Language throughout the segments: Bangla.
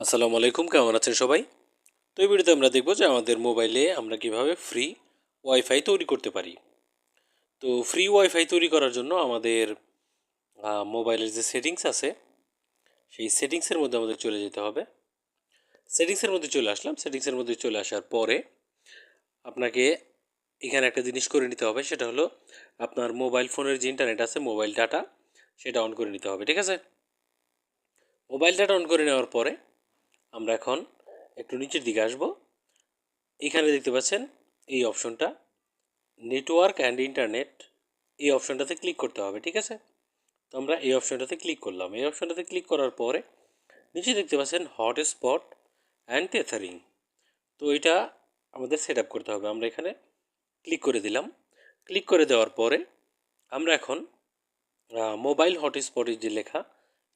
আসসালামু আলাইকুম, কেমন আছেন সবাই? তো এই ভিডিওতে আমরা দেখব যে আমাদের মোবাইলে আমরা কিভাবে ফ্রি ওয়াইফাই তৈরি করতে পারি। তো ফ্রি ওয়াইফাই তৈরি করার জন্য আমাদের মোবাইলের যে সেটিংস আছে সেই সেটিংসের মধ্যে আমাদের চলে যেতে হবে। সেটিংসের মধ্যে চলে আসলাম। সেটিংসের মধ্যে চলে আসার পরে আপনাকে এখানে একটা জিনিস করে নিতে হবে, সেটা হলো আপনার মোবাইল ফোনের যে ইন্টারনেট আছে, মোবাইল ডাটা, সেটা অন করে নিতে হবে। ঠিক আছে? মোবাইল ডাটা অন করে নেওয়ার পরে আমরা এখন একটু নিচের দিকে আসব। এখানে দেখতে পাচ্ছেন এই অপশনটা, নেটওয়ার্ক অ্যান্ড ইন্টারনেট, এই অপশনটাতে ক্লিক করতে হবে। ঠিক আছে? তো আমরা এই অপশনটাতে ক্লিক করলাম। এই অপশনটাতে ক্লিক করার পরে নিচে দেখতে পাচ্ছেন হটস্পট অ্যান্ড টেথারিং। তো এটা আমাদের সেট আপ করতে হবে। আমরা এখানে ক্লিক করে দিলাম। ক্লিক করে দেওয়ার পরে আমরা এখন মোবাইল হটস্পটের যে লেখা,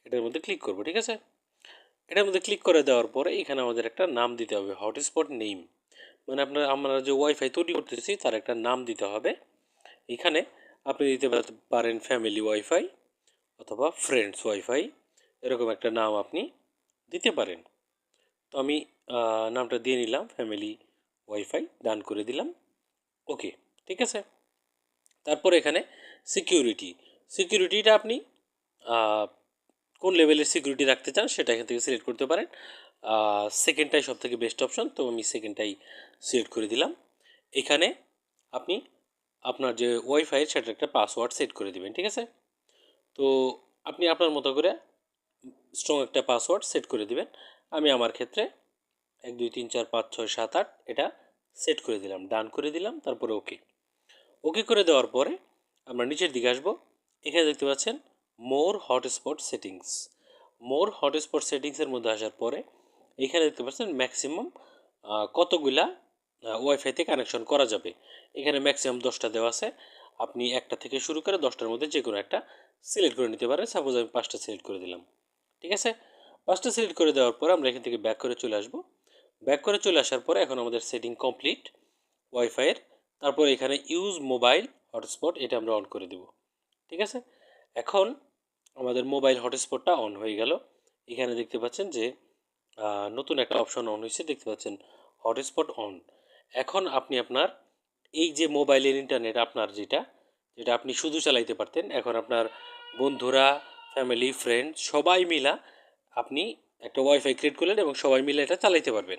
এটার মধ্যে ক্লিক করব। ঠিক আছে? এটার মধ্যে ক্লিক করে দেওয়ার পরে এখানে আমাদের একটা নাম দিতে হবে, হটস্পট নেম। মানে আমরা যে ওয়াইফাই তৈরি করতেছি তার একটা নাম দিতে হবে। এখানে আপনি দিতে পারেন ফ্যামিলি ওয়াইফাই অথবা ফ্রেন্ডস ওয়াইফাই, এরকম একটা নাম আপনি দিতে পারেন। তো আমি নামটা দিয়ে নিলাম, ফ্যামিলি ওয়াইফাই, ডান করে দিলাম। ওকে, ঠিক আছে। তারপর এখানে সিকিউরিটি, সিকিউরিটিটা আপনি কোন লেভেলের সিকিউরিটি রাখতে চান সেটা এখান থেকে সিলেক্ট করতে পারেন। সেকেন্ডটাই সব থেকে বেস্ট অপশন, তো আমি সেকেন্ডটাই সিলেক্ট করে দিলাম। এখানে আপনি আপনার যে ওয়াইফাইয়ের সেটা একটা পাসওয়ার্ড সেট করে দিবেন। ঠিক আছে? তো আপনি আপনার মতো করে স্ট্রং একটা পাসওয়ার্ড সেট করে দিবেন। আমি আমার ক্ষেত্রে 1 2 3 4 5 6 7 8 এটা সেট করে দিলাম, ডান করে দিলাম। তারপরে ওকে, ওকে করে দেওয়ার পরে আমরা নিচের দিকে আসব। এখানে দেখতে পাচ্ছেন মোর হটস্পট সেটিংস। মোর হটস্পট সেটিংসের মধ্যে আসার পরে এখানে দেখতে পাচ্ছেন ম্যাক্সিমাম কতগুলা ওয়াইফাইতে কানেকশন করা যাবে। এখানে ম্যাক্সিমাম 10টা দেওয়া আছে। আপনি একটা থেকে শুরু করে 10টার মধ্যে যে কোনো একটা সিলেক্ট করে নিতে পারেন। সাপোজ আমি 5টা সিলেক্ট করে দিলাম। ঠিক আছে? 5টা সিলেক্ট করে দেওয়ার পরে আমরা এখান থেকে ব্যাক করে চলে আসব। ব্যাক করে চলে আসার পরে এখন আমাদের সেটিং কমপ্লিট ওয়াইফাইয়ের। তারপর এখানে ইউজ মোবাইল হটস্পট, এটা আমরা অন করে দেব। ঠিক আছে? এখন আমাদের মোবাইল হটস্পটটা অন হয়ে গেল। এখানে দেখতে পাচ্ছেন যে নতুন একটা অপশন অন হয়েছে, দেখতে পাচ্ছেন হটস্পট অন। এখন আপনি আপনার এই যে মোবাইলের ইন্টারনেট আপনার যেটা যেটা আপনি শুধু চালাইতে পারতেন, এখন আপনার বন্ধুরা, ফ্যামিলি, ফ্রেন্ড সবাই মিলা আপনি একটা ওয়াইফাই ক্রিয়েট করলেন এবং সবাই মিলে এটা চালাইতে পারবেন।